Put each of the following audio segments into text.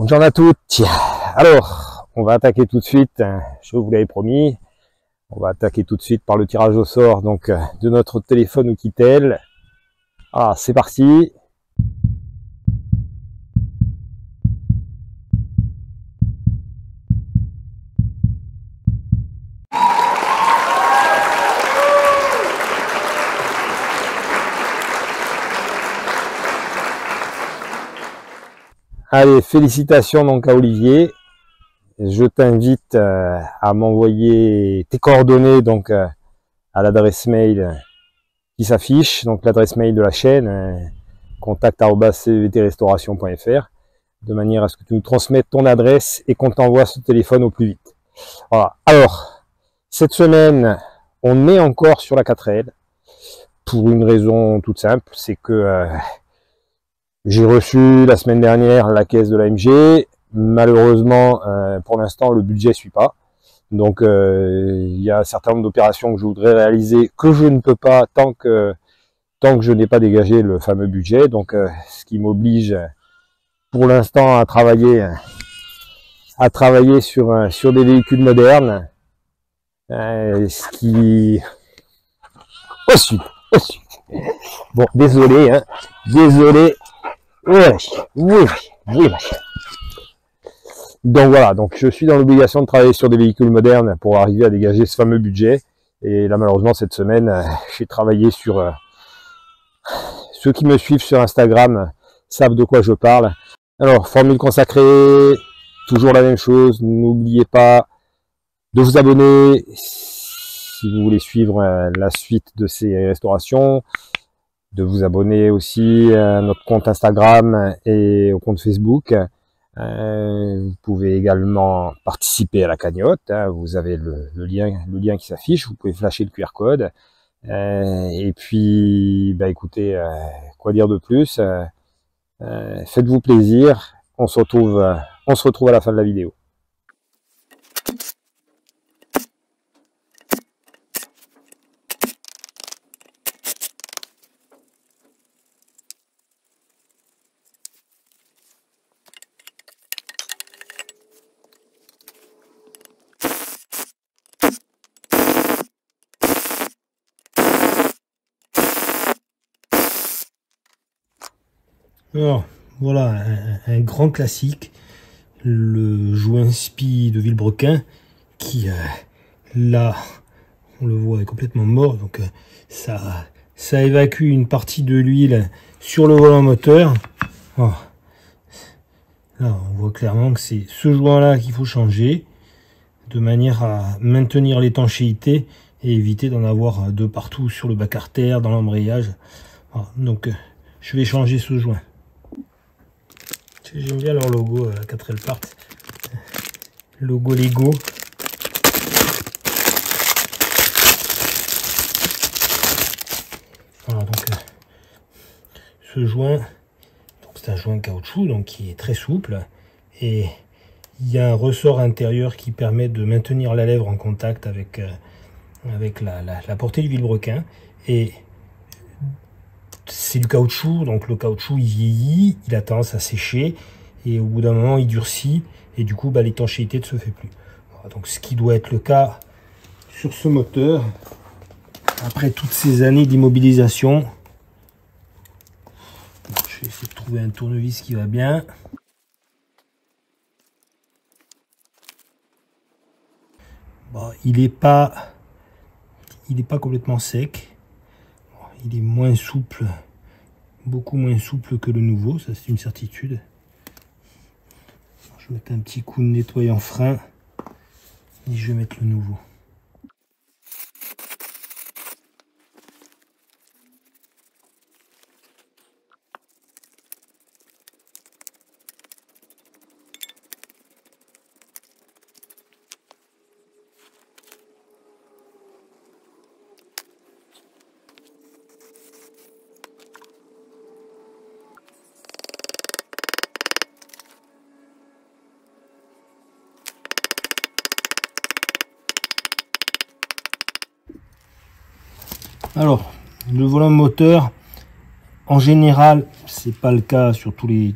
Bonjour à toutes. Alors, on va attaquer tout de suite, je vous l'avais promis, on va attaquer tout de suite par le tirage au sort donc de notre téléphone Oukitel. Ah, c'est parti. Allez, félicitations donc à Olivier. Je t'invite à m'envoyer tes coordonnées donc à l'adresse mail qui s'affiche, donc l'adresse mail de la chaîne, contact@cvtrestauration.fr, de manière à ce que tu nous transmettes ton adresse et qu'on t'envoie ce téléphone au plus vite. Voilà. Alors, cette semaine, on est encore sur la 4L pour une raison toute simple, c'est que j'ai reçu la semaine dernière la caisse de l'AMG. Malheureusement, pour l'instant, le budget suit pas. Donc, il y a un certain nombre d'opérations que je voudrais réaliser que je ne peux pas tant que je n'ai pas dégagé le fameux budget. Donc, ce qui m'oblige pour l'instant à travailler sur des véhicules modernes. Ce qui... Au sud. Bon, désolé, hein. Désolé. Oui. Donc voilà, donc je suis dans l'obligation de travailler sur des véhicules modernes pour arriver à dégager ce fameux budget. Et là, malheureusement, cette semaine, j'ai travaillé sur... ceux qui me suivent sur Instagram savent de quoi je parle. Alors, formule consacrée, toujours la même chose. N'oubliez pas de vous abonner si vous voulez suivre la suite de ces restaurations. De vous abonner aussi à notre compte Instagram et au compte Facebook. Vous pouvez également participer à la cagnotte. Vous avez le lien qui s'affiche. Vous pouvez flasher le QR code. Et puis, bah écoutez, quoi dire de plus, faites-vous plaisir. On se retrouve à la fin de la vidéo. Alors, voilà, un grand classique, le joint spi de Villebrequin, qui, là, on le voit, est complètement mort, donc ça évacue une partie de l'huile sur le volant moteur. Oh. Là, on voit clairement que c'est ce joint-là qu'il faut changer, de manière à maintenir l'étanchéité et éviter d'en avoir de partout sur le bas carter, dans l'embrayage. Voilà, donc, je vais changer ce joint. J'aime bien leur logo, 4L Part. Logo Lego. Voilà, donc ce joint, c'est un joint caoutchouc donc qui est très souple, et il y a un ressort intérieur qui permet de maintenir la lèvre en contact avec la portée du Villebrequin. Et c'est du caoutchouc, donc le caoutchouc il vieillit, il a tendance à sécher, et au bout d'un moment il durcit, et du coup l'étanchéité ne se fait plus. Voilà, donc ce qui doit être le cas sur ce moteur, après toutes ces années d'immobilisation. Je vais essayer de trouver un tournevis qui va bien. Bon, il n'est pas complètement sec. Il est moins souple, beaucoup moins souple que le nouveau, ça c'est une certitude. Je vais mettre un petit coup de nettoyant frein et je vais mettre le nouveau. Alors, le volant moteur, en général, c'est pas le cas sur tous les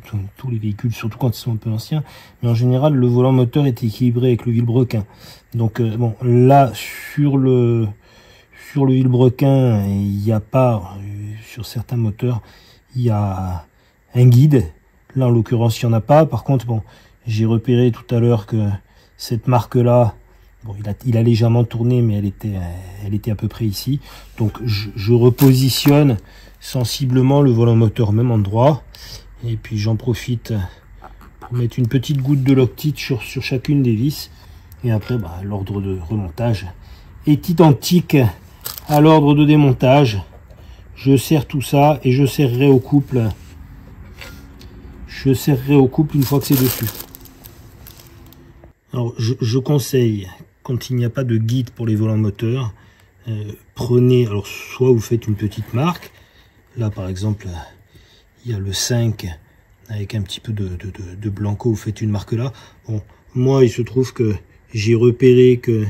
véhicules, surtout quand ils sont un peu anciens, mais en général, le volant moteur est équilibré avec le vilebrequin. Donc bon, là, sur le vilebrequin, il n'y a pas, sur certains moteurs, il y a un guide. Là, en l'occurrence, il n'y en a pas. Par contre, bon, j'ai repéré tout à l'heure que cette marque-là, bon, il a légèrement tourné, mais elle était à peu près ici. Donc, je repositionne sensiblement le volant moteur au même endroit. Et puis, j'en profite pour mettre une petite goutte de Loctite sur chacune des vis. Et après, bah, l'ordre de remontage est identique à l'ordre de démontage. Je serre tout ça et je serrerai au couple. Je serrerai au couple une fois que c'est dessus. Alors, je conseille, quand il n'y a pas de guide pour les volants moteurs, prenez, alors soit vous faites une petite marque. Là, par exemple, il y a le 5 avec un petit peu de blanco, vous faites une marque là. Bon, moi, il se trouve que j'ai repéré que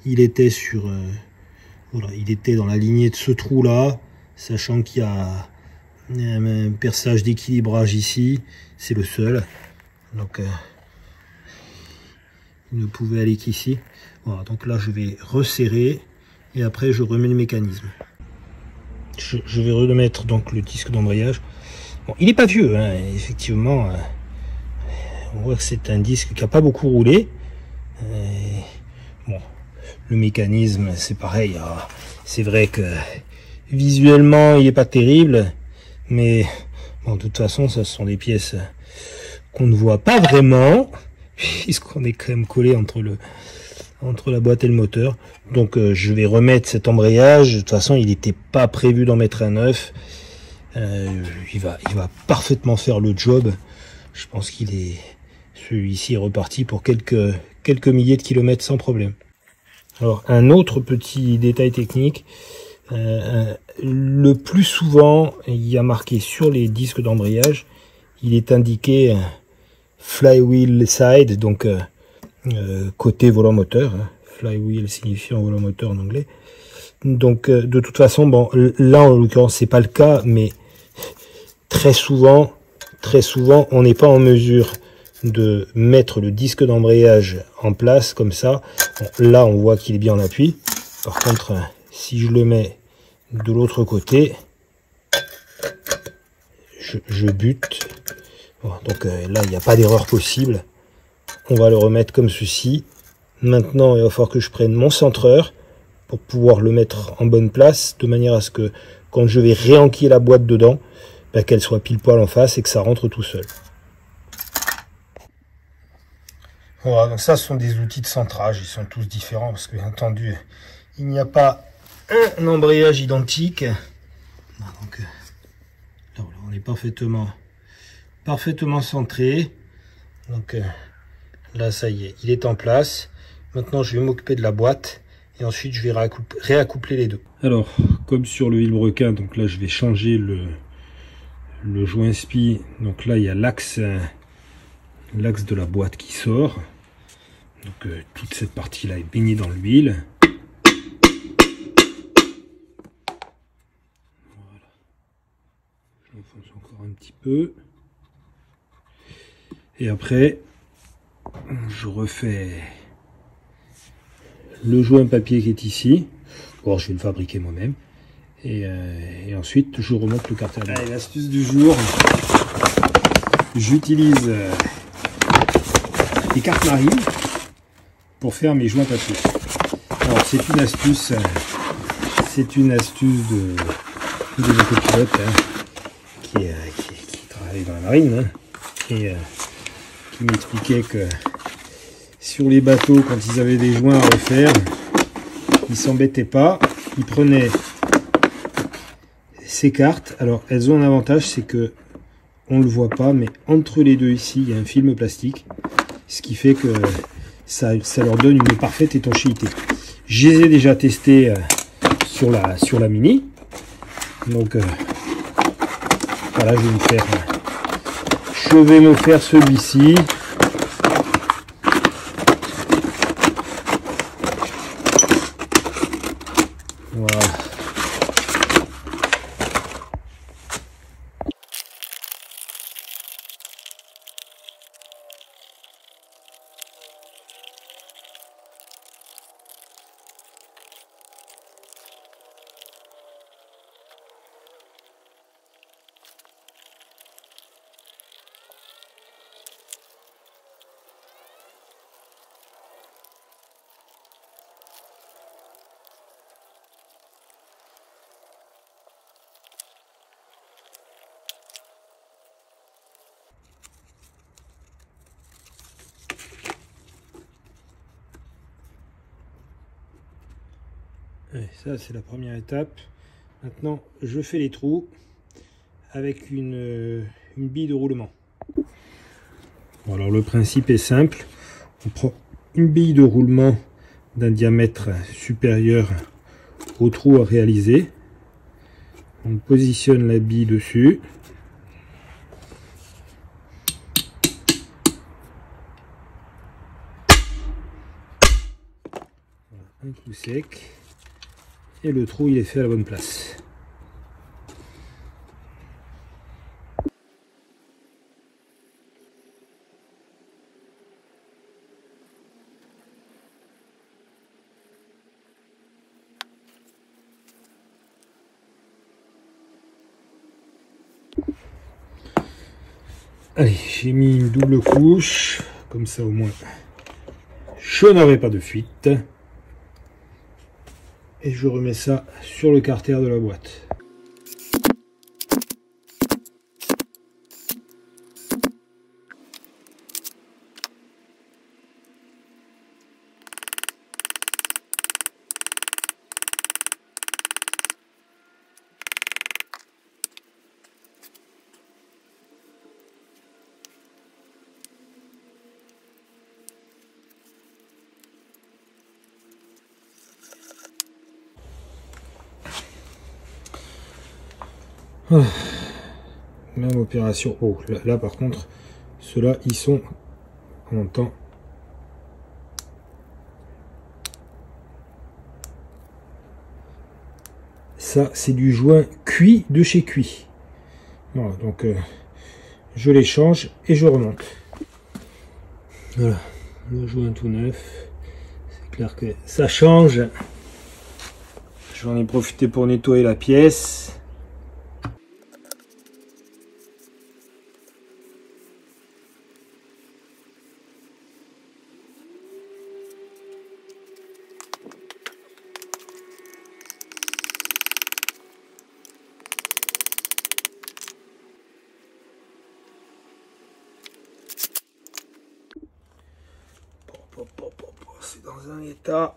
il était sur, voilà, il était dans la lignée de ce trou là, sachant qu'il y a un perçage d'équilibrage ici, c'est le seul. Donc, il ne pouvait aller qu'ici. Voilà, donc là, je vais resserrer et après, je remets le mécanisme. Je vais remettre donc le disque d'embrayage. Bon, il n'est pas vieux, hein, effectivement. On voit que c'est un disque qui n'a pas beaucoup roulé. Bon, le mécanisme, c'est pareil. C'est vrai que visuellement, il n'est pas terrible, mais bon, de toute façon, ce sont des pièces qu'on ne voit pas vraiment, puisqu'on est quand même collé entre la boîte et le moteur. Donc, je vais remettre cet embrayage. De toute façon, il n'était pas prévu d'en mettre un neuf. Il va parfaitement faire le job. Je pense celui-ci est reparti pour quelques milliers de kilomètres sans problème. Alors, un autre petit détail technique, le plus souvent, il y a marqué sur les disques d'embrayage, il est indiqué flywheel side, donc côté volant moteur, hein, flywheel signifiant volant moteur en anglais. Donc, de toute façon, bon, là en l'occurrence c'est pas le cas, mais très souvent, on n'est pas en mesure de mettre le disque d'embrayage en place comme ça. Bon, là, on voit qu'il est bien en appui. Par contre, si je le mets de l'autre côté, je bute. Bon, donc là, il n'y a pas d'erreur possible. On va le remettre comme ceci. Maintenant, il va falloir que je prenne mon centreur pour pouvoir le mettre en bonne place, de manière à ce que quand je vais réenquiller la boîte dedans, ben, qu'elle soit pile poil en face et que ça rentre tout seul. Voilà, donc ça, ce sont des outils de centrage. Ils sont tous différents parce que, bien entendu, il n'y a pas un embrayage identique. Donc, là, voilà, on est parfaitement centré. Donc, là, ça y est, il est en place. Maintenant, je vais m'occuper de la boîte et ensuite, je vais réaccoupler les deux. Alors, comme sur le vilebrequin, donc là, je vais changer le joint spi. Donc là, il y a l'axe de la boîte qui sort. Donc toute cette partie là est baignée dans l'huile. Voilà. Je l'enfonce encore un petit peu. Et après, je refais le joint papier qui est ici. Bon, je vais le fabriquer moi-même. Et ensuite, je remonte le carter. Allez, l'astuce du jour. J'utilise les cartes marines pour faire mes joints papier. Alors c'est une astuce de mon copilote qui travaille dans la marine, hein, et qui m'expliquait que sur les bateaux, quand ils avaient des joints à refaire, ils s'embêtaient pas, ils prenaient ces cartes. Alors elles ont un avantage, c'est que on ne le voit pas, mais entre les deux ici, il y a un film plastique, ce qui fait que ça leur donne une parfaite étanchéité. Je les ai déjà testés sur la Mini. Donc voilà, je vais me faire celui-ci. Voilà. Allez, ça c'est la première étape. Maintenant je fais les trous avec une bille de roulement. Bon, alors le principe est simple. On prend une bille de roulement d'un diamètre supérieur au trou à réaliser. On positionne la bille dessus. Voilà, un coup sec. Et le trou il est fait à la bonne place. Allez, j'ai mis une double couche, comme ça au moins je n'aurai pas de fuite. Et je remets ça sur le carter de la boîte. Oh, même opération. Oh, là par contre, ceux-là, ils sont en même temps. Ça, c'est du joint cuit de chez Cuit. Voilà, donc je les change et je remonte. Voilà, le joint tout neuf. C'est clair que ça change. J'en ai profité pour nettoyer la pièce. C'est dans un état.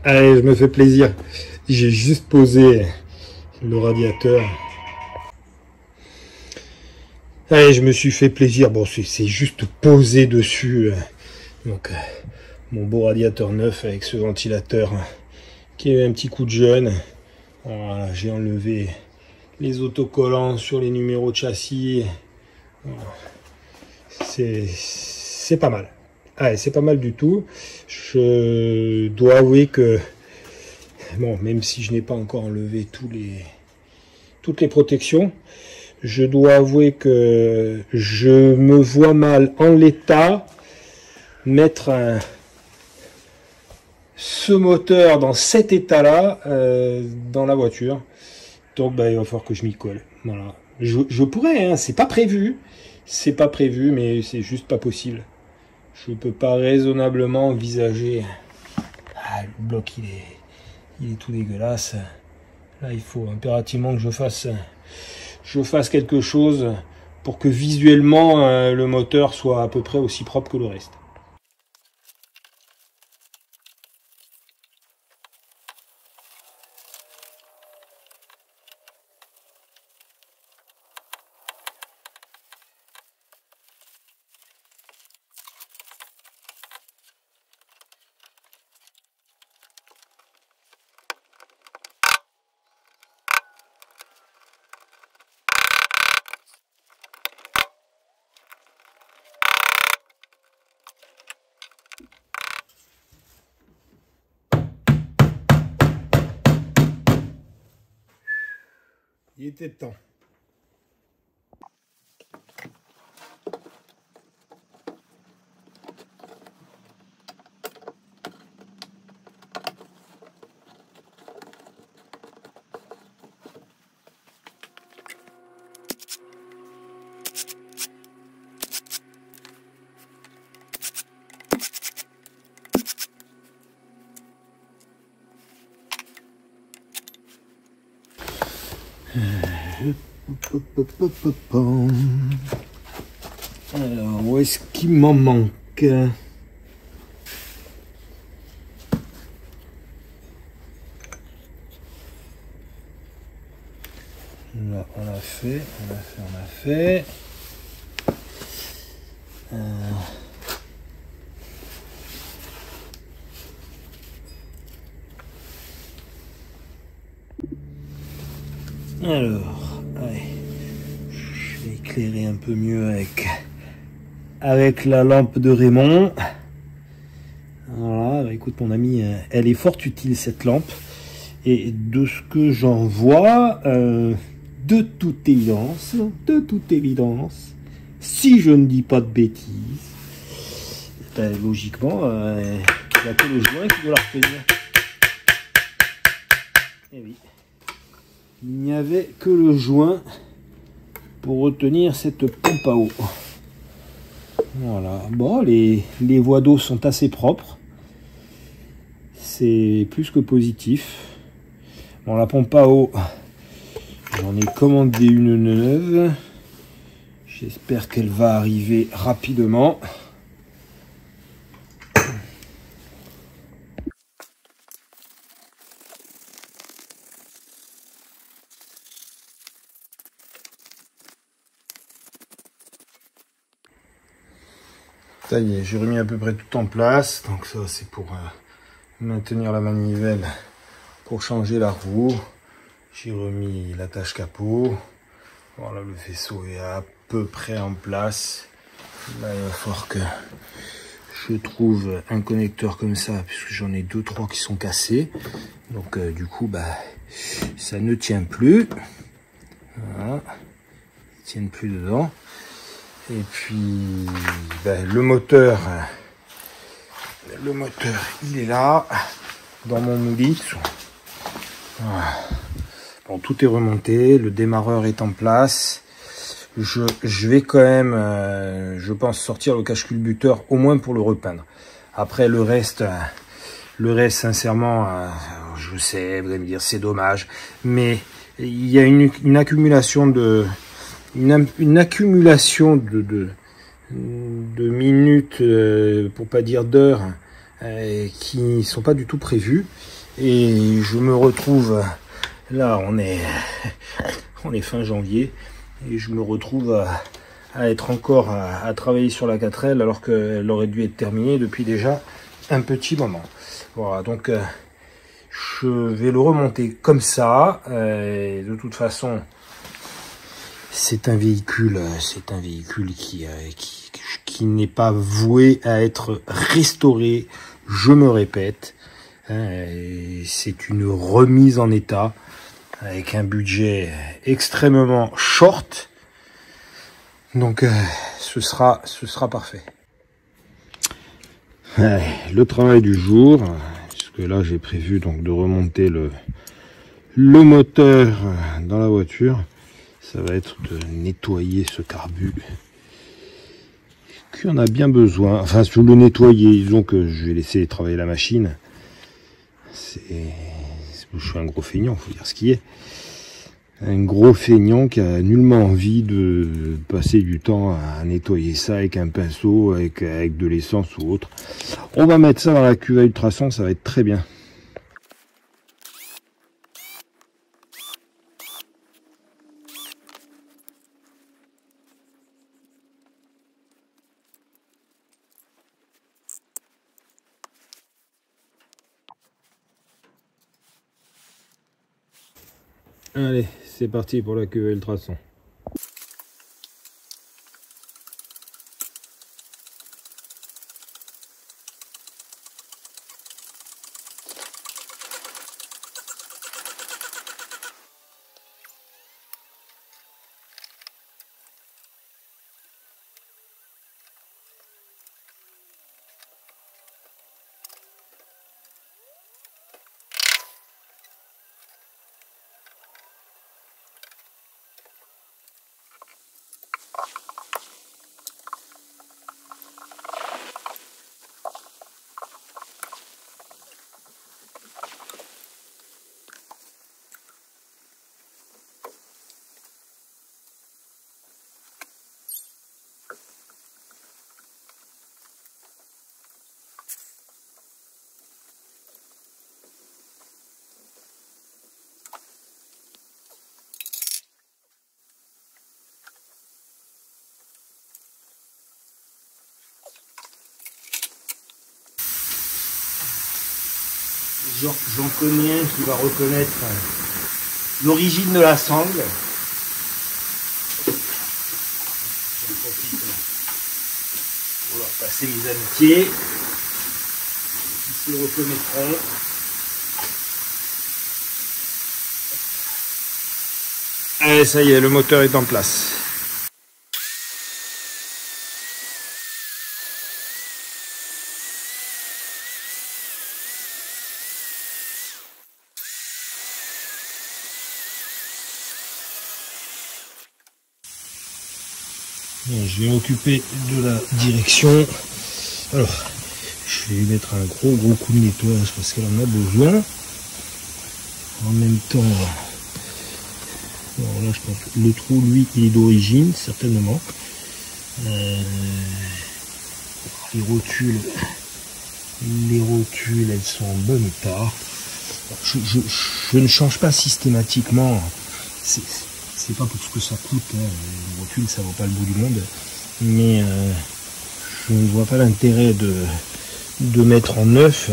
Allez, je me fais plaisir. J'ai juste posé le radiateur. Allez, je me suis fait plaisir. Bon, c'est juste posé dessus. Donc, mon beau radiateur neuf avec ce ventilateur qui a eu un petit coup de jeune. Voilà, j'ai enlevé les autocollants sur les numéros de châssis. C'est pas mal. Allez, c'est pas mal du tout. Je dois avouer que, bon, même si je n'ai pas encore enlevé toutes les protections, je dois avouer que je me vois mal en l'état mettre ce moteur dans cet état-là dans la voiture. Donc bah, il va falloir que je m'y colle. Voilà. Je pourrais, hein, c'est pas prévu. C'est pas prévu, mais c'est juste pas possible. Je peux pas raisonnablement envisager. Ah, le bloc il est tout dégueulasse. Là il faut impérativement que je fasse quelque chose pour que visuellement le moteur soit à peu près aussi propre que le reste. Il était temps. Alors, où est-ce qu'il m'en manque? Là, on a fait. Alors, allez, je vais éclairer un peu mieux avec la lampe de Raymond. Voilà, bah écoute mon ami, elle est fort utile cette lampe. Et de ce que j'en vois, de toute évidence, si je ne dis pas de bêtises, ben, logiquement, il n'y a que le joint qui doit la retenir. Eh oui. Il n'y avait que le joint pour retenir cette pompe à eau. Voilà. Bon, les voies d'eau sont assez propres. C'est plus que positif. Bon, la pompe à eau, j'en ai commandé une neuve. J'espère qu'elle va arriver rapidement. Ça y est, j'ai remis à peu près tout en place. Donc ça, c'est pour maintenir la manivelle pour changer la roue. J'ai remis l'attache capot. Voilà, le vaisseau est à peu près en place. Là, il va falloir que je trouve un connecteur comme ça, puisque j'en ai 2-3 qui sont cassés. Donc du coup, bah, ça ne tient plus. Voilà. Ils tiennent plus dedans. Et puis, ben, le moteur, il est là, dans mon moulite. Voilà. Bon, tout est remonté, le démarreur est en place. Je vais quand même, je pense, sortir le cache-culbuteur, au moins pour le repeindre. Après, le reste, sincèrement, je sais, vous allez me dire, c'est dommage. Mais il y a une accumulation de... Une accumulation de minutes, pour pas dire d'heures, qui ne sont pas du tout prévues. Et je me retrouve, là on est fin janvier, et je me retrouve à être encore à travailler sur la 4L alors qu'elle aurait dû être terminée depuis déjà un petit moment. Voilà, donc je vais le remonter comme ça. De toute façon, c'est un véhicule qui n'est pas voué à être restauré, je me répète. C'est une remise en état avec un budget extrêmement short. Donc ce sera parfait. Le travail du jour, puisque là j'ai prévu donc de remonter le moteur dans la voiture. Ça va être de nettoyer ce carbu qui en a bien besoin. Enfin, sur le nettoyer, disons que je vais laisser travailler la machine. Je suis un gros feignant, faut dire ce qui est. Un gros feignant qui a nullement envie de passer du temps à nettoyer ça avec un pinceau, avec de l'essence ou autre. On va mettre ça dans la cuve à ultrasons, ça va être très bien. Allez, c'est parti pour la cuve ultrason. J'en connais un qui va reconnaître l'origine de la sangle. J'en profite pour leur passer mes amitiés. Ils se le reconnaîtront. Allez, ça y est, le moteur est en place. Je vais m'occuper de la direction. Alors, je vais lui mettre un gros coup de nettoyage parce qu'elle en a besoin. En même temps, alors là je pense que le trou, lui, il est d'origine, certainement. Les rotules, elles sont en bon état. Je ne change pas systématiquement. C'est pas pour ce que ça coûte, hein. Les rotules ça vaut pas le bout du monde, mais je ne vois pas l'intérêt de mettre en neuf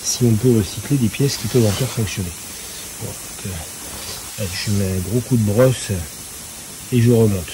si on peut recycler des pièces qui peuvent encore fonctionner. Bon, donc, allez, je mets un gros coup de brosse et je remonte.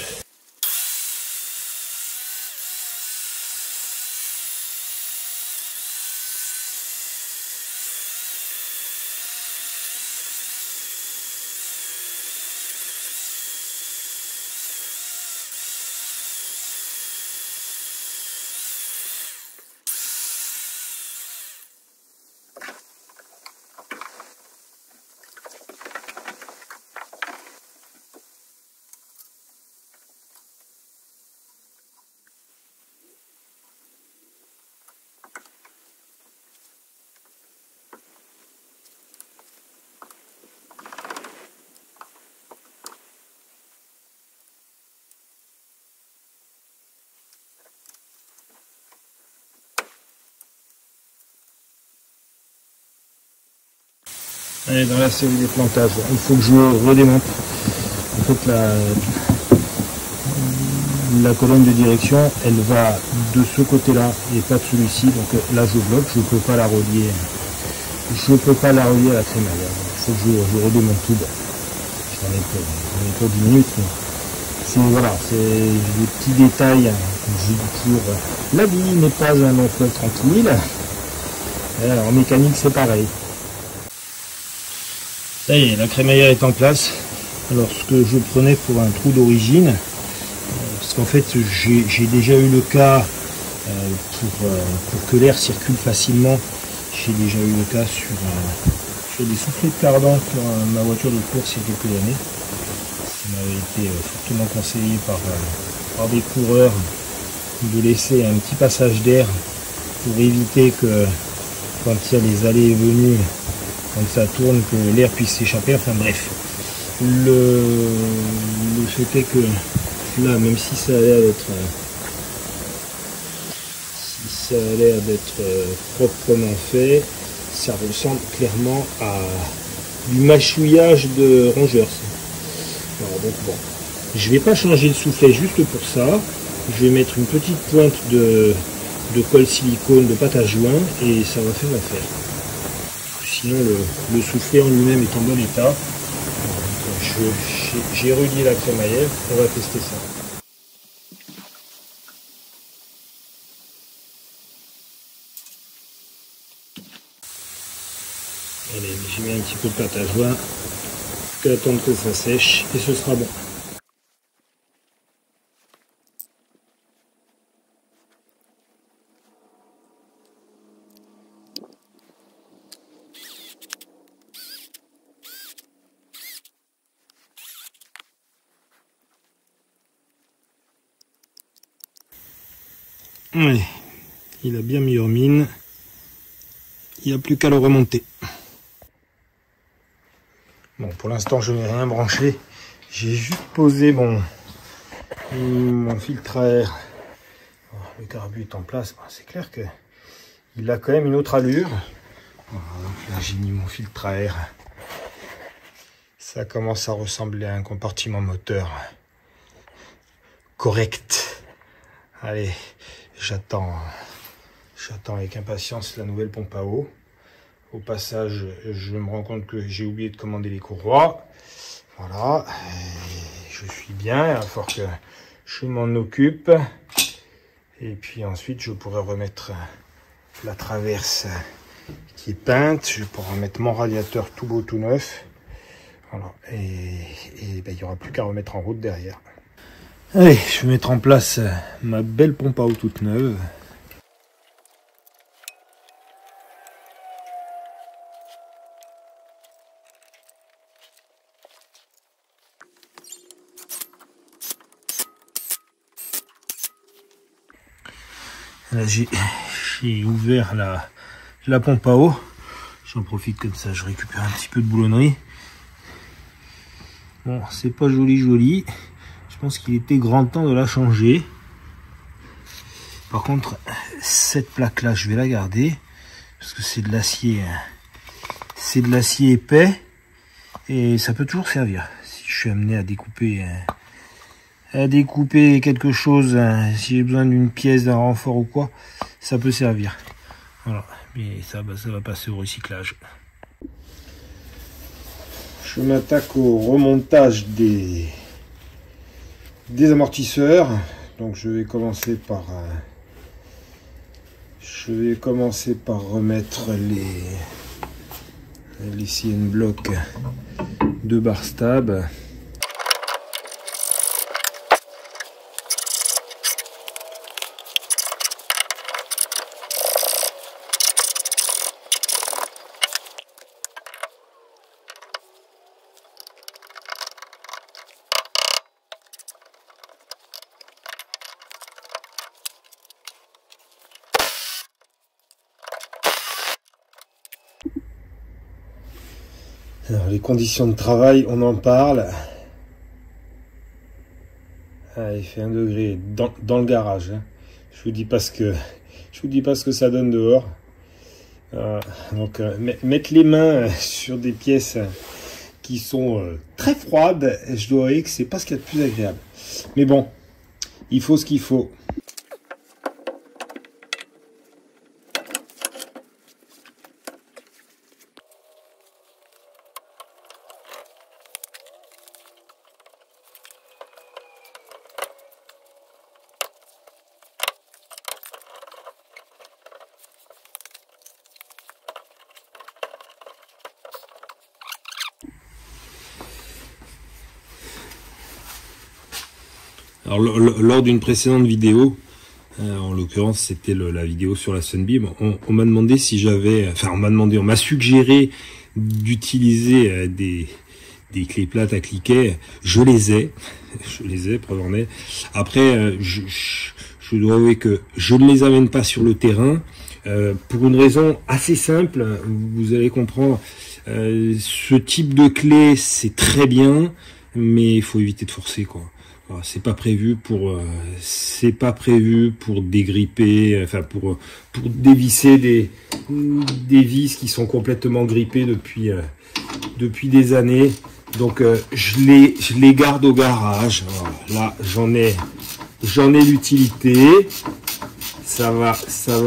Allez, dans la série des plantages, il faut que je redémonte. En fait, la colonne de direction, elle va de ce côté-là et pas de celui-ci. Donc là, je bloque, je peux pas la relier. Je peux pas la relier à la crémaillère. Il faut que je redémonte tout. J'en ai pas 10 minutes. C'est voilà, c'est des petits détails. Je dis toujours, la vie n'est pas un long fleuve tranquille. Et alors, en mécanique, c'est pareil. Ça y est, la crémaillère est en place. Alors ce que je prenais pour un trou d'origine, parce qu'en fait j'ai déjà eu le cas pour que l'air circule facilement, j'ai déjà eu le cas sur des soufflets de cardan sur ma voiture de course il y a quelques années. Ça m'avait été fortement conseillé par des coureurs de laisser un petit passage d'air pour éviter que quand il y a les allées et venues, quand ça tourne, que l'air puisse s'échapper, enfin bref. Le fait est que là, même si ça a l'air d'être proprement fait, ça ressemble clairement à du mâchouillage de rongeurs. Alors, donc bon, je vais pas changer le soufflet juste pour ça. Je vais mettre une petite pointe de colle silicone, de pâte à joint, et ça va faire l'affaire. Sinon le soufflet en lui-même est en bon état. J'ai relié la crémaillère, on va tester ça. Allez, j'ai mis un petit peu de pâte à joint, je vais attendre que ça sèche et ce sera bon. Allez, il a bien mis en mine, il n'y a plus qu'à le remonter. Bon, pour l'instant je n'ai rien branché, j'ai juste posé mon filtre à air. Le carbu est en place, c'est clair que il a quand même une autre allure. Donc là j'ai mis mon filtre à air, ça commence à ressembler à un compartiment moteur correct. Allez, j'attends avec impatience la nouvelle pompe à eau. Au passage, je me rends compte que j'ai oublié de commander les courroies. Voilà, je suis bien, il va falloir que je m'en occupe. Et puis ensuite, je pourrai remettre la traverse qui est peinte. Je pourrai remettre mon radiateur tout beau, tout neuf. Voilà, et ben, il n'y aura plus qu'à remettre en route derrière. Allez, je vais mettre en place ma belle pompe à eau toute neuve. Là, j'ai ouvert la pompe à eau. J'en profite comme ça, je récupère un petit peu de boulonnerie. Bon, c'est pas joli. Je pense qu'il était grand temps de la changer. Par contre, cette plaque-là, je vais la garder. Parce que c'est de l'acier. C'est de l'acier épais. Et ça peut toujours servir. Si je suis amené à découper quelque chose, si j'ai besoin d'une pièce, d'un renfort ou quoi, ça peut servir. Voilà, mais ça va passer au recyclage. Je m'attaque au remontage des amortisseurs. Donc je vais commencer par remettre les CN blocs de bar stab. Alors, les conditions de travail, on en parle. Ah, il fait 1 degré dans le garage. Hein. Je vous dis pas ce que ça donne dehors. Donc mettre les mains sur des pièces qui sont très froides, je dois avouer que c'est pas ce qu'il y a de plus agréable. Mais bon, il faut ce qu'il faut. Alors, lors d'une précédente vidéo, en l'occurrence c'était la vidéo sur la Sunbeam, on m'a demandé si j'avais, on m'a suggéré d'utiliser des clés plates à cliquet. Je les ai, preuve en est. Après, je dois avouer que je ne les amène pas sur le terrain, pour une raison assez simple, vous allez comprendre. Ce type de clé c'est très bien, mais il faut éviter de forcer, quoi. C'est pas prévu pour dégripper, enfin pour dévisser des vis qui sont complètement grippées depuis des années. Donc je les garde au garage. Voilà. Là j'en ai l'utilité. Ça va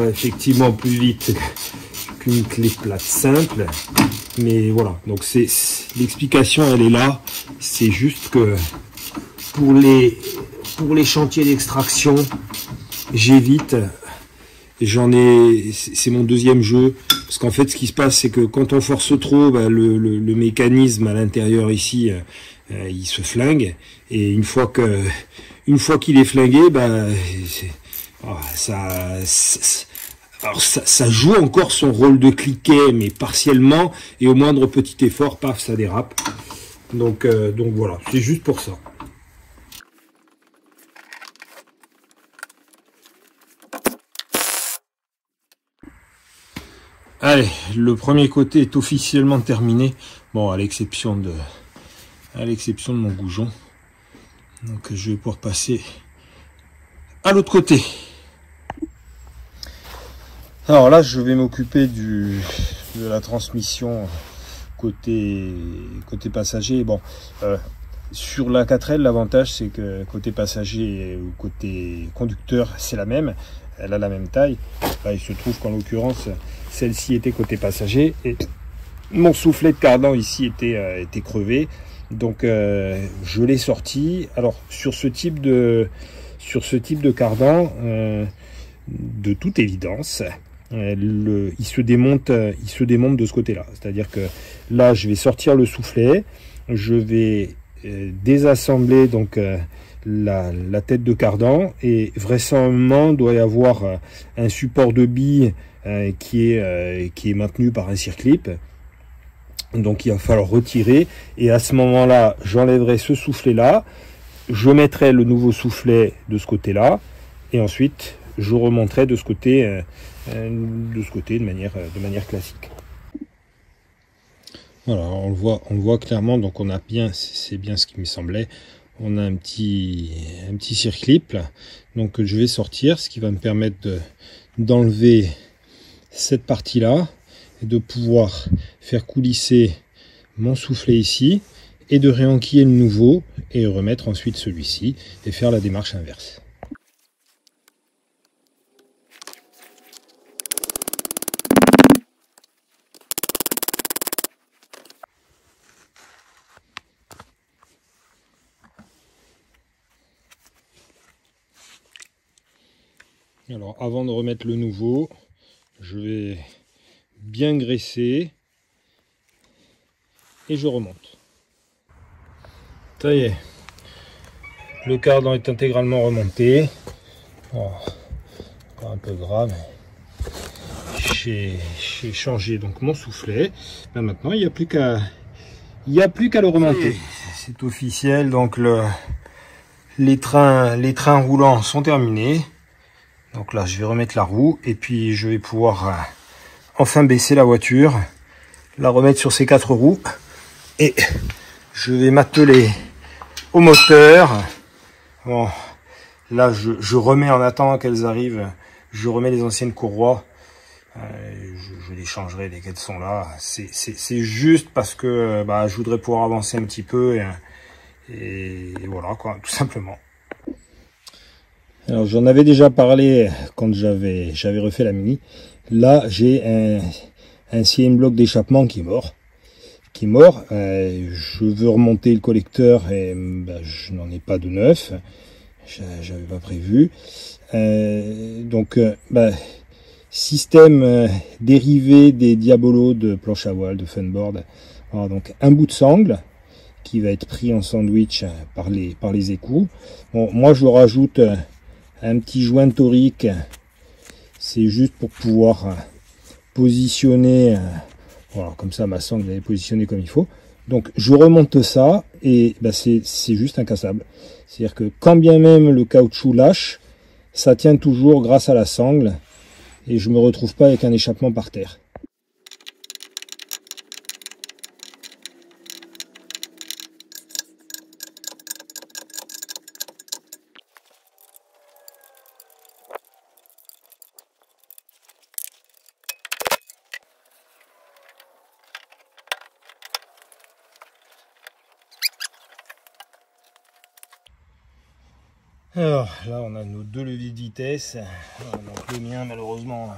effectivement plus vite qu'une clé plate simple. Mais voilà. Donc l'explication elle est là. C'est juste que pour les chantiers d'extraction, j'évite. C'est mon deuxième jeu, parce qu'en fait, ce qui se passe, c'est que quand on force trop, bah, le mécanisme à l'intérieur ici, il se flingue, et une fois qu'il est flingué, bah, ça joue encore son rôle de cliquet, mais partiellement, et au moindre petit effort, paf, ça dérape. Donc voilà, c'est juste pour ça. Allez, le premier côté est officiellement terminé. Bon, à l'exception de mon goujon. Donc je vais pouvoir passer à l'autre côté. Alors là, je vais m'occuper de la transmission côté passager. Bon, sur la 4L, l'avantage c'est que côté passager ou côté conducteur, c'est la même. elle a la même taille. Là, il se trouve qu'en l'occurrence, celle-ci était côté passager et mon soufflet de cardan ici était crevé. Donc je l'ai sorti. Alors sur ce type de cardan, de toute évidence, il se démonte de ce côté-là. C'est-à-dire que là, je vais sortir le soufflet, je vais désassembler donc la tête de cardan et vraisemblablement doit y avoir un support de bille qui est maintenu par un circlip. Donc il va falloir retirer et à ce moment-là, j'enlèverai ce soufflet-là, je mettrai le nouveau soufflet de ce côté-là et ensuite je remonterai de ce côté de manière classique. Voilà, on le voit clairement, donc on a bien, c'est bien ce qui me semblait, on a un petit circlip là, donc je vais sortir, ce qui va me permettre d'enlever cette partie-là et de pouvoir faire coulisser mon soufflet ici et de réenquiller le nouveau et remettre ensuite celui-ci et faire la démarche inverse. Alors avant de remettre le nouveau, je vais bien graisser et je remonte. Ça y est, le cardan est intégralement remonté. Oh, encore un peu grave. J'ai changé donc mon soufflet. Là, maintenant, il n'y a plus qu'à le remonter. C'est officiel, donc les trains roulants sont terminés. Donc là, je vais remettre la roue et puis je vais pouvoir enfin baisser la voiture, la remettre sur ses 4 roues et je vais m'atteler au moteur. Bon, là, je remets en attendant qu'elles arrivent, je remets les anciennes courroies. Je les changerai dès qu'elles sont là. C'est juste parce que je voudrais pouvoir avancer un petit peu et voilà quoi, tout simplement. Alors j'en avais déjà parlé quand j'avais refait la Mini. Là j'ai un CM bloc d'échappement qui est mort. Je veux remonter le collecteur et je n'en ai pas de neuf. J'avais pas prévu. Système dérivé des diabolos de planche à voile, de funboard. Alors, donc un bout de sangle qui va être pris en sandwich par les écous. Bon, moi je rajoute un petit joint torique, c'est juste pour pouvoir positionner, voilà, comme ça ma sangle est positionnée comme il faut. Donc je remonte ça et c'est juste incassable. C'est-à-dire que quand bien même le caoutchouc lâche, ça tient toujours grâce à la sangle et je me retrouve pas avec un échappement par terre. Alors là on a nos 2 leviers de vitesse, donc le mien malheureusement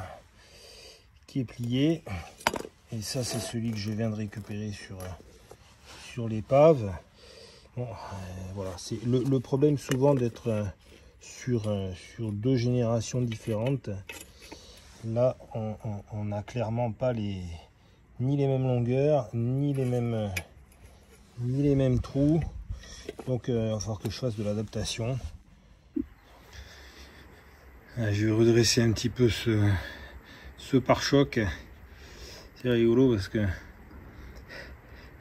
qui est plié et ça c'est celui que je viens de récupérer sur l'épave. Bon, voilà, c'est le problème souvent d'être sur 2 générations différentes. Là on n'a clairement pas ni les mêmes longueurs ni les mêmes trous, donc il va falloir que je fasse de l'adaptation. Je vais redresser un petit peu ce pare-choc. C'est rigolo parce que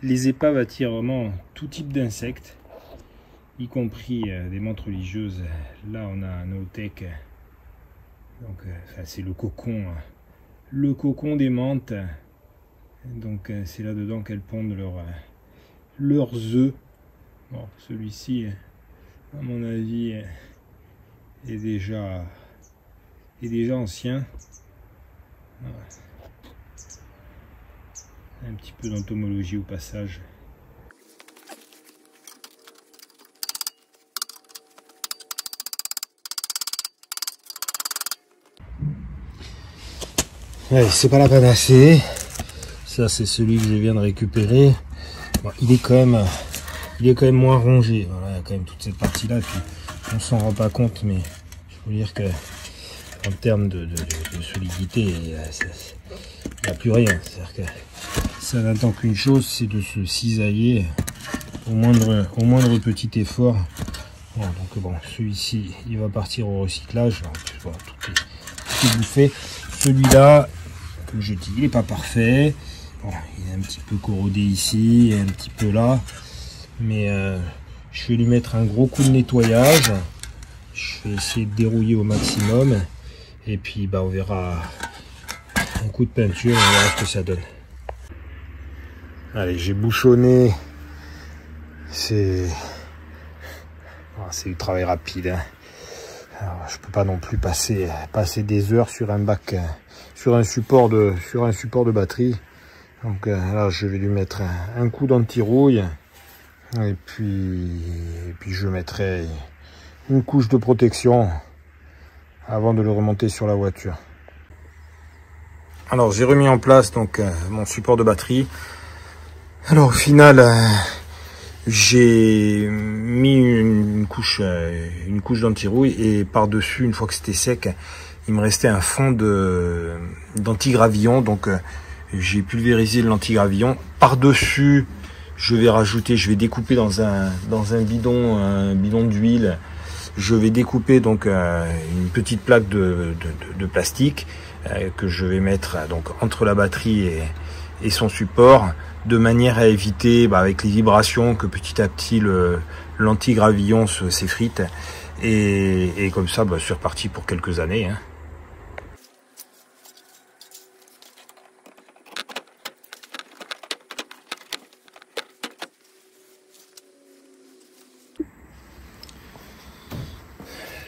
les épaves attirent vraiment tout type d'insectes, y compris des menthes religieuses. Là on a un no-tech, donc c'est le cocon des menthes. Donc c'est là dedans qu'elles pondent leurs œufs. Bon, celui-ci à mon avis est déjà ancien. Voilà. Un petit peu d'entomologie au passage. Ouais, c'est pas la panacée. Ça, c'est celui que je viens de récupérer. Bon, il est quand même moins rongé. Voilà, il y a quand même toute cette partie-là. Puis on s'en rend pas compte, mais je veux dire que en termes de solidité, il n'y a plus rien. C'est-à-dire que ça n'attend qu'une chose, c'est de se cisailler au moindre petit effort. Bon, donc bon, celui-ci, il va partir au recyclage. En plus, voilà, tout est bouffé. Celui-là, comme je dis, il n'est pas parfait. Bon, il est un petit peu corrodé ici et un petit peu là. Mais je vais lui mettre un gros coup de nettoyage. Je vais essayer de dérouiller au maximum. Et puis bah, on verra un coup de peinture, on verra ce que ça donne. Allez, j'ai bouchonné. C'est du travail rapide. Hein. Alors, je peux pas non plus passer des heures sur un bac, sur un support de batterie. Donc là, je vais lui mettre un coup d'anti-rouille. Et puis je mettrai une couche de protection avant de le remonter sur la voiture. Alors j'ai remis en place donc mon support de batterie. Alors au final j'ai mis une couche d'anti-rouille et par dessus, une fois que c'était sec, il me restait un fond d'anti-gravillon. Donc j'ai pulvérisé l'anti-gravillon. Par dessus, je vais découper dans un bidon d'huile. Je vais découper donc une petite plaque de plastique que je vais mettre donc entre la batterie et son support, de manière à éviter avec les vibrations que petit à petit l'anti-gravillon s'effrite. Et comme ça, c'est reparti pour quelques années. Hein.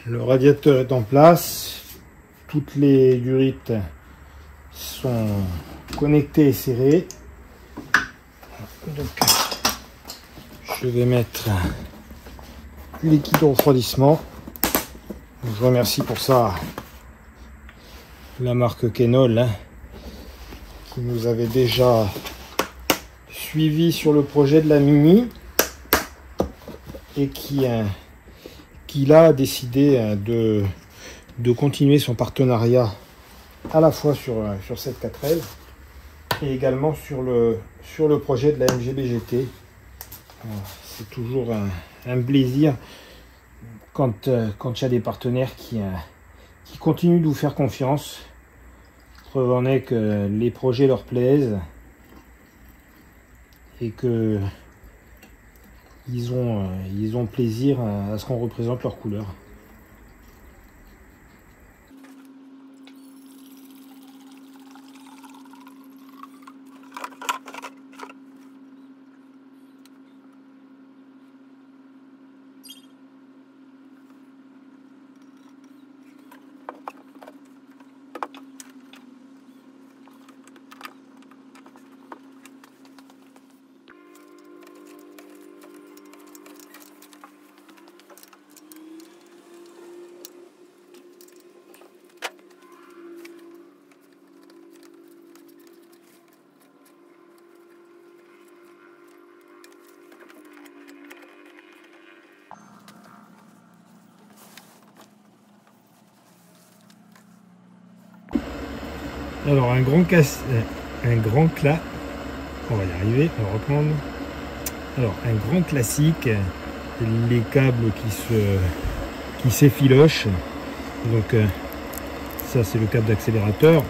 Le radiateur est en place, toutes les durites sont connectées et serrées. Donc, je vais mettre du liquide de refroidissement. Je remercie pour ça la marque Kenol qui nous avait déjà suivi sur le projet de la Mini et qui là a décidé de continuer son partenariat à la fois sur cette 4L et également sur le projet de la MGB-GT. C'est toujours un plaisir quand il y a des partenaires qui continuent de vous faire confiance. Preuve en est que les projets leur plaisent et que ils ont plaisir à ce qu'on représente leurs couleurs. Alors un grand on va y arriver, on va reprendre. Alors un grand classique, les câbles qui s'effilochent. Donc ça c'est le câble d'accélérateur.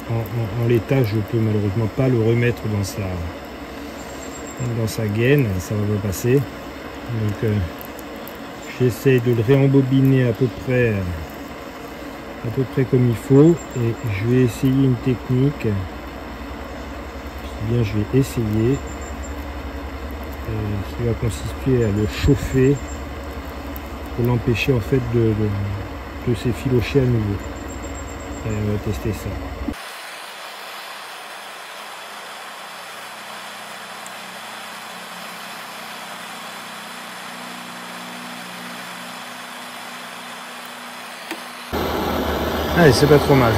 En l'état, je peux malheureusement pas le remettre dans sa gaine, ça va pas passer. Donc j'essaie de le réembobiner à peu près comme il faut, et je vais essayer une technique. Bien, je vais essayer qui va consister à le chauffer pour l'empêcher en fait de s'effilocher à nouveau. Allez, on va tester ça. Allez, c'est pas trop mal.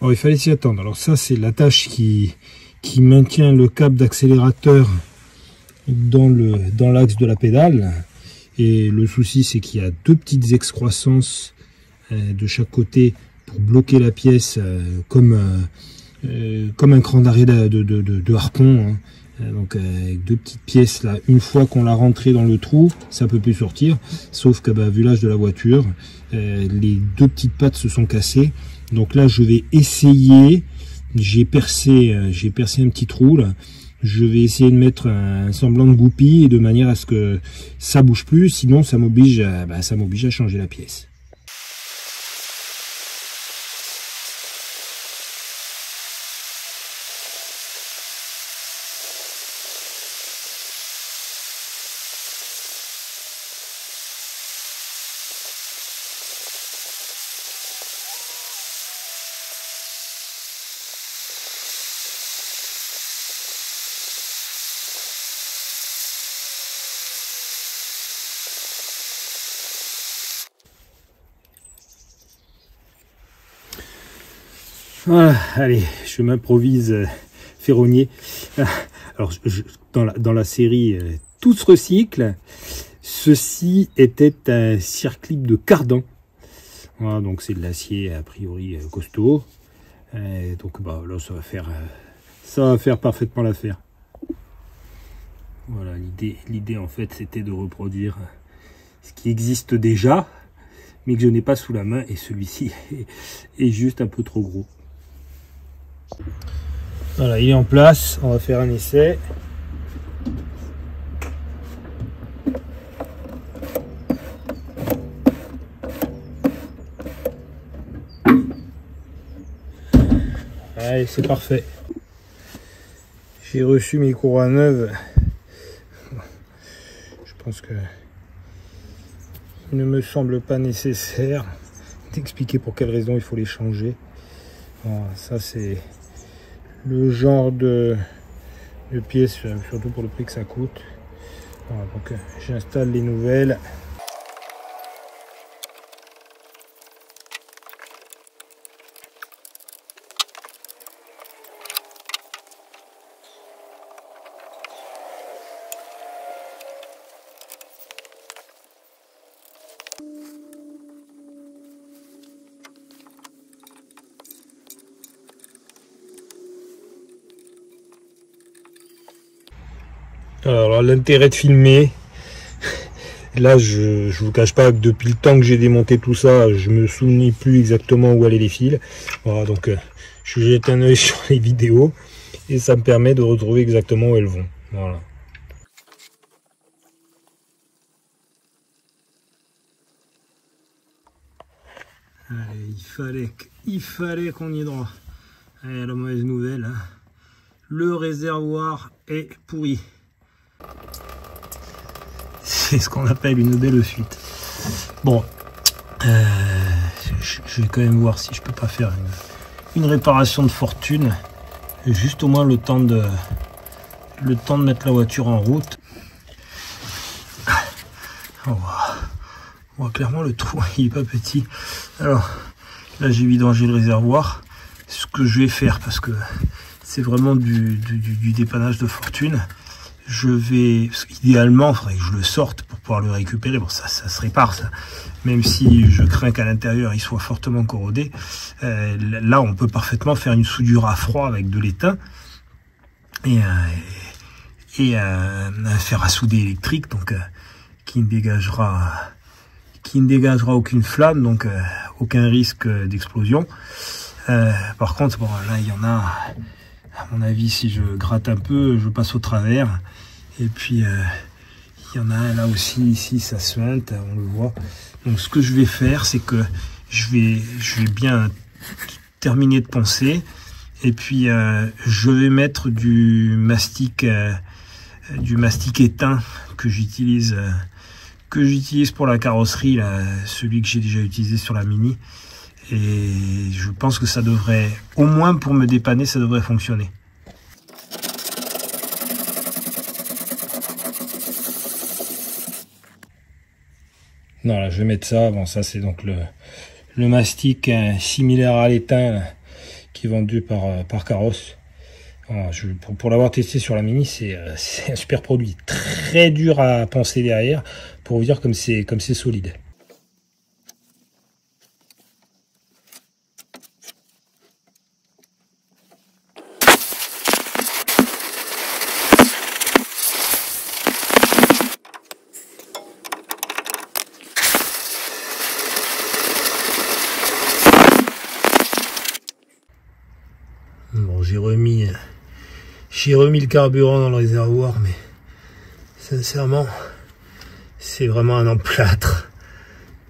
Alors il fallait s'y attendre. Alors ça c'est l'attache qui maintient le câble d'accélérateur dans l'axe de la pédale. Et le souci c'est qu'il y a deux petites excroissances de chaque côté pour bloquer la pièce comme un cran d'arrêt de harpon. Hein. Donc avec deux petites pièces là, une fois qu'on l'a rentré dans le trou, ça peut plus sortir. Sauf que vu l'âge de la voiture, les deux petites pattes se sont cassées. Donc là je vais essayer, j'ai percé un petit trou là. Je vais essayer de mettre un semblant de goupille de manière à ce que ça bouge plus, sinon ça m'oblige à changer la pièce. Voilà, allez, je m'improvise ferronnier. Alors, dans la série Tout se recycle, ceci était un circlip de Cardan. Voilà, donc c'est de l'acier a priori costaud. Donc là, ça va faire parfaitement l'affaire. Voilà, l'idée en fait, c'était de reproduire ce qui existe déjà, mais que je n'ai pas sous la main, et celui-ci est juste un peu trop gros. Voilà, il est en place, on va faire un essai. Allez, c'est parfait. J'ai reçu mes courroies neuves. Je pense que il ne me semble pas nécessaire d'expliquer pour quelles raisons il faut les changer. Voilà, ça c'est le genre de pièces, surtout pour le prix que ça coûte. Voilà, donc j'installe les nouvelles. Alors l'intérêt de filmer, là je vous cache pas que depuis le temps que j'ai démonté tout ça, je me souvenais plus exactement où allaient les fils. Voilà, donc je jette un œil sur les vidéos et ça me permet de retrouver exactement où elles vont. Voilà. Allez, il fallait qu'on y ait droit. Allez, la mauvaise nouvelle, hein. Le réservoir est pourri. C'est ce qu'on appelle une belle fuite. Bon, je vais quand même voir si je peux pas faire une réparation de fortune. Juste au moins le temps de mettre la voiture en route. On voit clairement le trou, il est pas petit. Alors là j'ai vidangé le réservoir. Ce que je vais faire, parce que c'est vraiment du dépannage de fortune, idéalement, il faudrait que je le sorte pour pouvoir le récupérer. Bon, ça se répare, ça. Même si je crains qu'à l'intérieur, il soit fortement corrodé. Là, on peut parfaitement faire une soudure à froid avec de l'étain et un fer à souder électrique, donc qui ne dégagera aucune flamme, donc aucun risque d'explosion. Par contre, bon, là, il y en a, à mon avis, si je gratte un peu, je passe au travers. Et puis, il y en a un là aussi, ici, ça suinte, on le voit. Donc, ce que je vais faire, c'est que je vais bien terminer de poncer. Et puis, je vais mettre du mastic éteint que j'utilise pour la carrosserie, là, celui que j'ai déjà utilisé sur la Mini. Et je pense que ça devrait, au moins pour me dépanner, ça devrait fonctionner. Non, là, je vais mettre ça. Bon, ça, c'est donc le mastic similaire à l'étain qui est vendu par Carros. Voilà, pour l'avoir testé sur la Mini, c'est un super produit. Très dur à penser derrière pour vous dire comme c'est solide. Bon, j'ai remis le carburant dans le réservoir, mais sincèrement, c'est vraiment un emplâtre.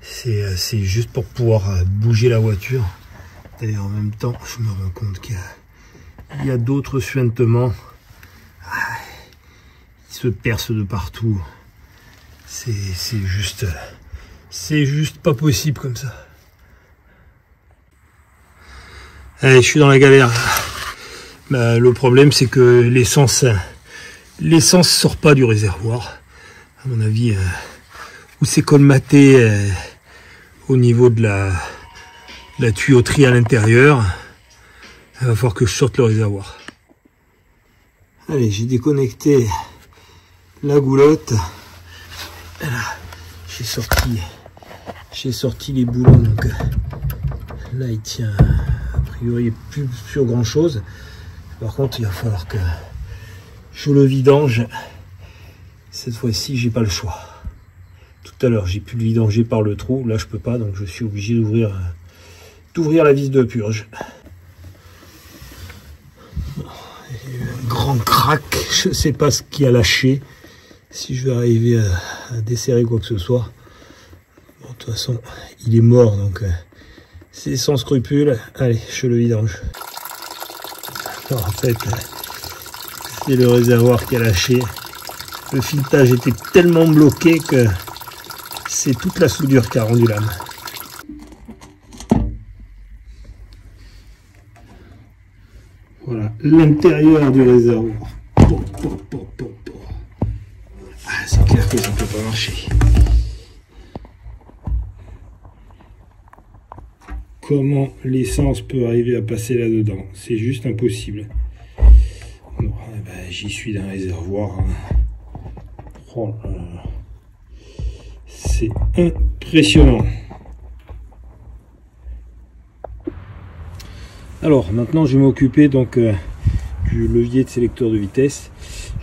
C'est juste pour pouvoir bouger la voiture. D'ailleurs, en même temps, je me rends compte qu'il y a d'autres suintements. Ils se percent de partout. C'est juste pas possible comme ça. Allez, je suis dans la galère. Bah, le problème, c'est que l'essence sort pas du réservoir. À mon avis, où c'est colmaté au niveau de la tuyauterie à l'intérieur, il va falloir que je sorte le réservoir. Allez, j'ai déconnecté la goulotte. J'ai sorti les boulons. Donc là, il tient a priori plus sur grand chose. Par contre, il va falloir que je le vidange. Cette fois-ci, j'ai pas le choix. Tout à l'heure, j'ai pu le vidanger par le trou. Là, je peux pas, donc je suis obligé d'ouvrir la vis de purge. Il y a eu un grand crack. Je sais pas ce qui a lâché. Si je vais arriver à desserrer quoi que ce soit. Bon, de toute façon, il est mort, donc c'est sans scrupule. Allez, je le vidange. Alors, en fait, c'est le réservoir qui a lâché. Le filetage était tellement bloqué que c'est toute la soudure qui a rendu l'âme. Voilà, l'intérieur du réservoir. Ah, c'est clair que ça ne peut pas marcher. Comment l'essence peut arriver à passer là-dedans? C'est juste impossible. Bon, eh ben, j'y suis d'un réservoir. Oh, c'est impressionnant. Alors maintenant je vais m'occuper donc du levier de sélecteur de vitesse.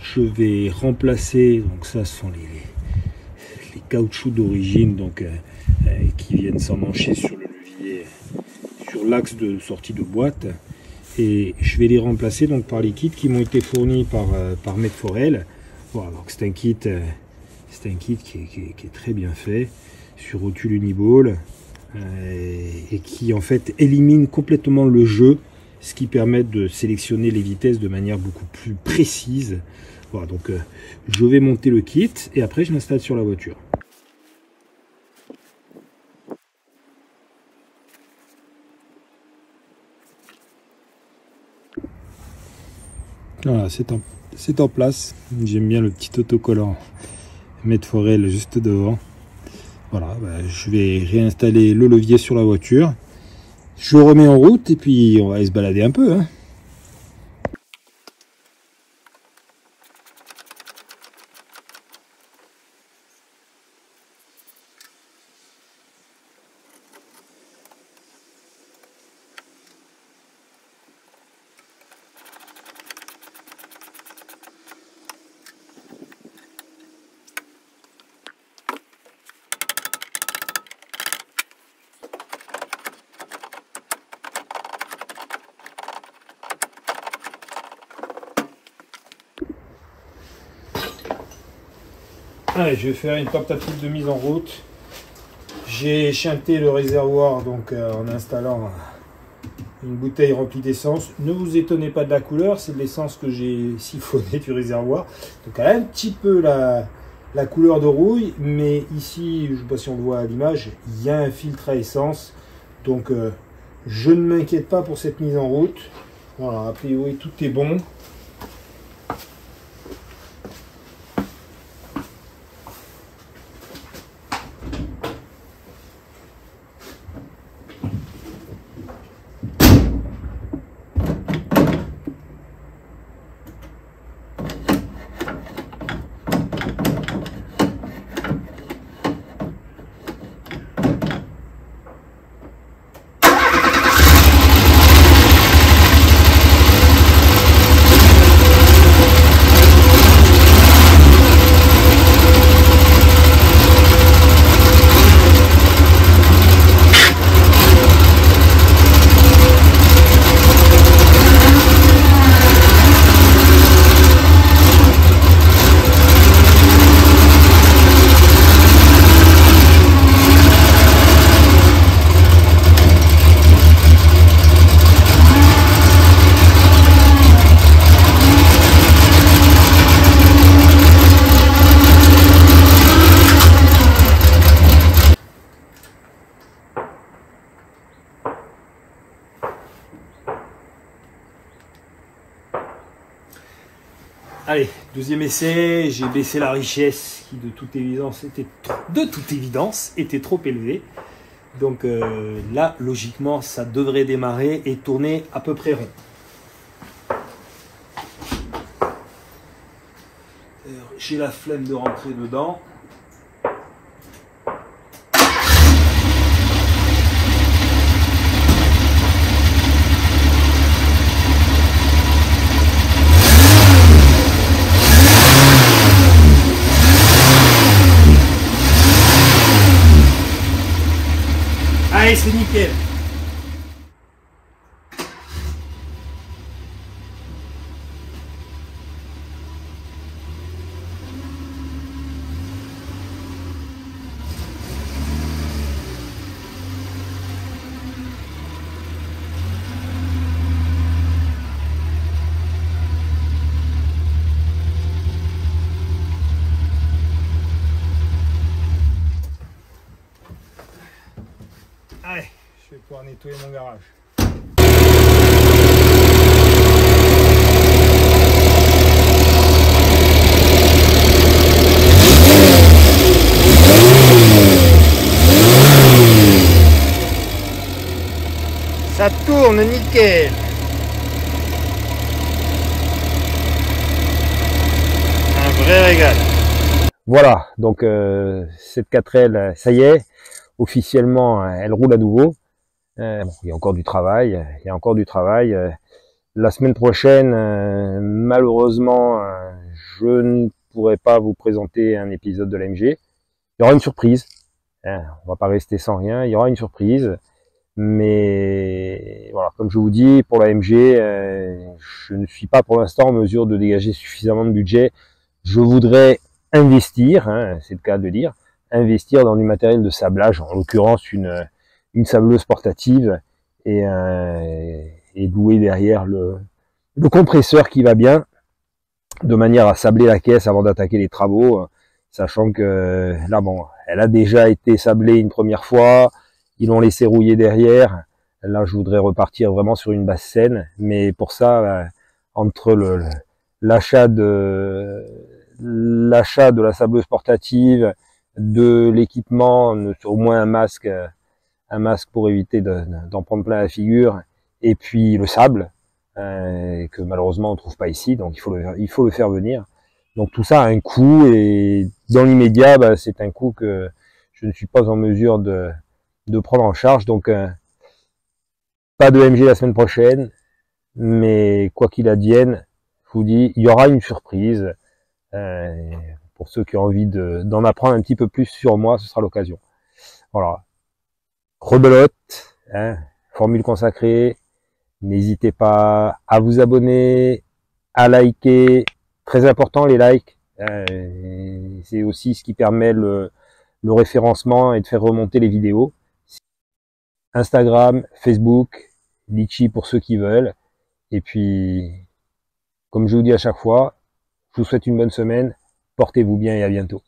Je vais remplacer, donc ça ce sont les caoutchoucs d'origine donc qui viennent s'emmancher sur le levier, sur l'axe de sortie de boîte, et je vais les remplacer donc par les kits qui m'ont été fournis par Medforel. Voilà, donc c'est un kit qui est très bien fait sur rotule Uniball et qui en fait élimine complètement le jeu, ce qui permet de sélectionner les vitesses de manière beaucoup plus précise. Voilà, donc je vais monter le kit et après je l'installe sur la voiture. Voilà, c'est en place. J'aime bien le petit autocollant Medforel juste devant. Voilà, je vais réinstaller le levier sur la voiture. Je le remets en route et puis on va aller se balader un peu, hein. Allez, je vais faire une tentative de mise en route. J'ai chanté le réservoir donc en installant une bouteille remplie d'essence. Ne vous étonnez pas de la couleur, c'est de l'essence que j'ai siphonné du réservoir. Donc elle a un petit peu la couleur de rouille, mais ici, je ne sais pas si on le voit à l'image, il y a un filtre à essence. Donc je ne m'inquiète pas pour cette mise en route. Voilà, a priori tout est bon. Allez, deuxième essai, j'ai baissé la richesse qui de toute évidence était trop élevée. Donc là, logiquement, ça devrait démarrer et tourner à peu près rond. J'ai la flemme de rentrer dedans. Allez, c'est nickel. Allez, je vais pouvoir nettoyer mon garage. Ça tourne nickel. Un vrai régal. Voilà, donc cette 4L, ça y est, officiellement, elle roule à nouveau. Bon, il y a encore du travail, La semaine prochaine, malheureusement, je ne pourrai pas vous présenter un épisode de l'AMG. Il y aura une surprise. On va pas rester sans rien. Il y aura une surprise. Mais voilà, comme je vous dis, pour l'AMG, je ne suis pas pour l'instant en mesure de dégager suffisamment de budget. Je voudrais investir, c'est le cas de dire, investir dans du matériel de sablage, en l'occurrence une sableuse portative et louer derrière le compresseur qui va bien, de manière à sabler la caisse avant d'attaquer les travaux, sachant que là, bon, elle a déjà été sablée une première fois, ils l'ont laissé rouiller derrière. Là, je voudrais repartir vraiment sur une base saine, mais pour ça, entre l'achat de la sableuse portative, de l'équipement, au moins un masque pour éviter d'en prendre plein la figure, et puis le sable, que malheureusement on trouve pas ici, donc il faut le faire venir. Donc tout ça a un coût, et dans l'immédiat, c'est un coût que je ne suis pas en mesure de prendre en charge. Donc pas de MG la semaine prochaine, mais quoi qu'il advienne, je vous dis, il y aura une surprise. Pour ceux qui ont envie d'en apprendre un petit peu plus sur moi, ce sera l'occasion. Voilà. Rebelote, formule consacrée. N'hésitez pas à vous abonner, à liker. Très important les likes. C'est aussi ce qui permet le référencement et de faire remonter les vidéos. Instagram, Facebook, Litchi pour ceux qui veulent. Et puis, comme je vous dis à chaque fois, je vous souhaite une bonne semaine. Portez-vous bien et à bientôt.